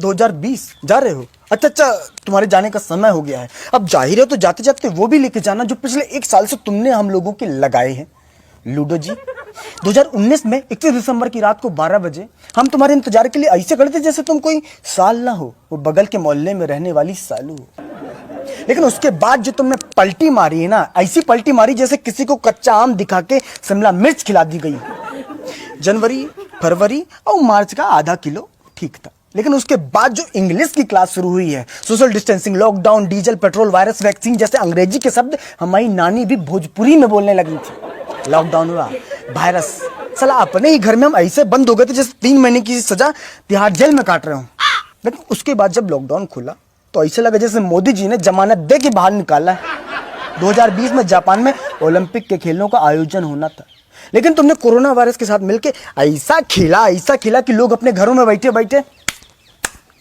2020 जा रहे हो? अच्छा अच्छा, तुम्हारे जाने का समय हो गया है। अब जा ही रहे हो तो जाते जाते वो भी लेके जाना जो पिछले 1 साल से तुमने हम लोगों के लगाए हैं। लूडो जी। 2019 में 31 दिसंबर की रात को 12 बजे हम तुम्हारे इंतजार के लिए ऐसे खड़े थे जैसे तुम कोई साल ना हो, वो बगल के मोहल्ले में रहने वाली सालू हो। लेकिन उसके बाद जो तुमने पलटी मारी है ना, ऐसी पलटी मारी जैसे किसी को कच्चा आम दिखा के शिमला मिर्च खिला दी गई। जनवरी, फरवरी और मार्च का आधा किलो ठीक था, लेकिन उसके बाद जो इंग्लिश की क्लास शुरू हुई है, social distancing, lockdown, diesel, petrol, virus, vaccine जैसे अंग्रेजी के शब्द हमारी नानी भी भोजपुरी में बोलने लगी थी। लॉकडाउन हुआ, वायरस, साला अपने ही घर में हम ऐसे बंद हो गए थे जैसे 3 महीने की सजा तिहाड़ जेल में काट रहे हो। लेकिन उसके बाद जब लॉकडाउन खुला तो ऐसे लगा जैसे मोदी जी ने जमानत दे के बाहर निकाला है। 2020 में जापान में ओलंपिक के खेलों का आयोजन होना था, लेकिन तुमने कोरोना वायरस के साथ मिलकर ऐसा खेला कि लोग अपने घरों में बैठे बैठे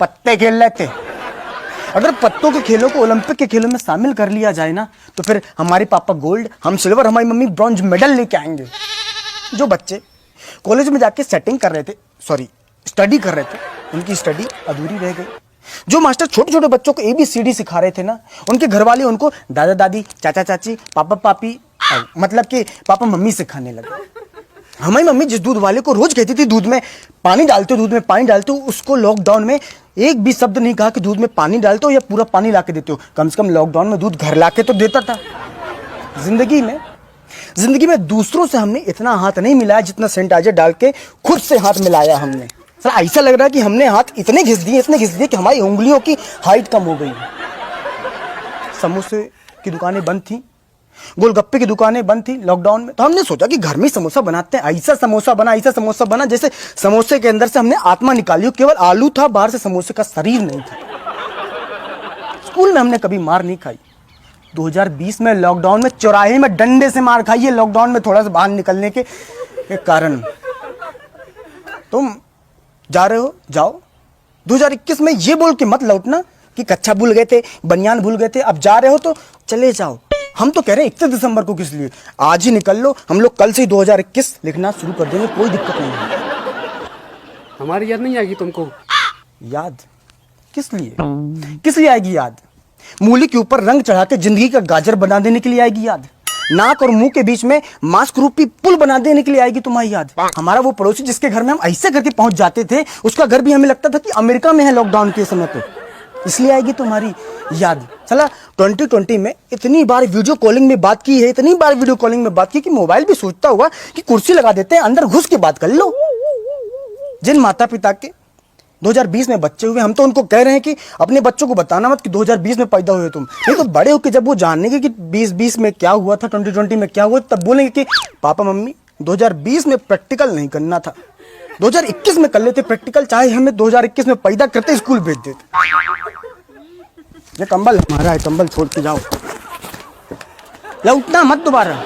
पत्ते खेल रहे थे। अगर पत्तों के खेलों को ओलंपिक के खेलों में शामिल कर लिया जाए ना, तो फिर हमारे पापा गोल्ड, हम सिल्वर, हमारी मम्मी ब्रॉन्ज मेडल लेके आएंगे। जो बच्चे कॉलेज में जाके स्टडी कर रहे थे, उनकी स्टडी अधूरी रह गई। जो मास्टर छोटे छोटे बच्चों को ABCD सिखा रहे थे ना, उनके घर वाले उनको दादा दादी, चाचा चाची, पापा पापी, मतलब कि पापा मम्मी सिखाने लगे। हमारी मम्मी जिस दूध वाले को रोज कहती थी दूध में पानी डालते हो, उसको लॉकडाउन में एक भी शब्द नहीं कहा कि दूध में पानी डालते हो या पूरा पानी लाके देते हो। कम से कम लॉकडाउन में दूध घर लाके तो देता था। जिंदगी में दूसरों से हमने इतना हाथ नहीं मिलाया जितना सैनिटाइजर डाल के खुद से हाथ मिलाया हमने। सर ऐसा लग रहा है कि हमने हाथ इतने घिस दिए कि हमारी उंगलियों की हाइट कम हो गई। समोसे की दुकानें बंद थी, गोलगप्पे की दुकानें बंद थी लॉकडाउन में, तो हमने सोचा कि घर में समोसा बनाते हैं। ऐसा समोसा बना जैसे समोसे के अंदर से हमने आत्मा निकाली हो, केवल आलू था, बाहर से समोसे का शरीर नहीं था। स्कूल में हमने कभी मार नहीं खाई। 2020 में लॉकडाउन में चौराहे में डंडे से मार खाई है, लॉकडाउन में थोड़ा सा बाहर निकलने के कारण। तुम जा रहे हो, जाओ। 2021 में ये बोल के मत लौटना कि कच्छा भूल गए थे, बनियान भूल गए थे। अब जा रहे हो तो चले जाओ। हम तो कह रहे हैं 31 दिसंबर को किस लिए, आज ही निकल लो। हम लोग कल से 2021 लिखना शुरू कर देंगे, कोई दिक्कत नहीं है। हमारी याद नहीं आएगी तुमको? याद किस लिए आएगी याद? मूली के ऊपर रंग चढ़ा के जिंदगी का गाजर बना देने के लिए आएगी याद? नाक और मुंह के बीच में मास्क रूपी पुल बना देने के लिए आएगी तुम्हारी याद? हमारा वो पड़ोसी जिसके घर में हम ऐसे करके पहुंच जाते थे, उसका घर भी हमें लगता था कि अमेरिका में है लॉकडाउन के समय पे, इसलिए आएगी तुम्हारी याद? चला 2020 में इतनी बार वीडियो कॉलिंग में बात की है, कि मोबाइल भी सोचता हुआ कि कुर्सी लगा देते हैं, अंदर घुस के बात कर लो। जिन माता पिता के 2020 में बच्चे हुए, हम तो उनको कह रहे हैं कि अपने बच्चों को बताना मत कि 2020 में पैदा हुए तुम, नहीं तो बड़े होकर जब वो जानेंगे कि 2020 में क्या हुआ था, 2020 में क्या हुआ, तब बोलेंगे कि पापा मम्मी 2020 में प्रैक्टिकल नहीं करना था, 2021 में कर लेते प्रैक्टिकल, चाहे हमें 2021 में पैदा करते स्कूल भेज देते। ये कंबल हमारा है, कंबल छोड़ के जाओ, लौटना मत दोबारा।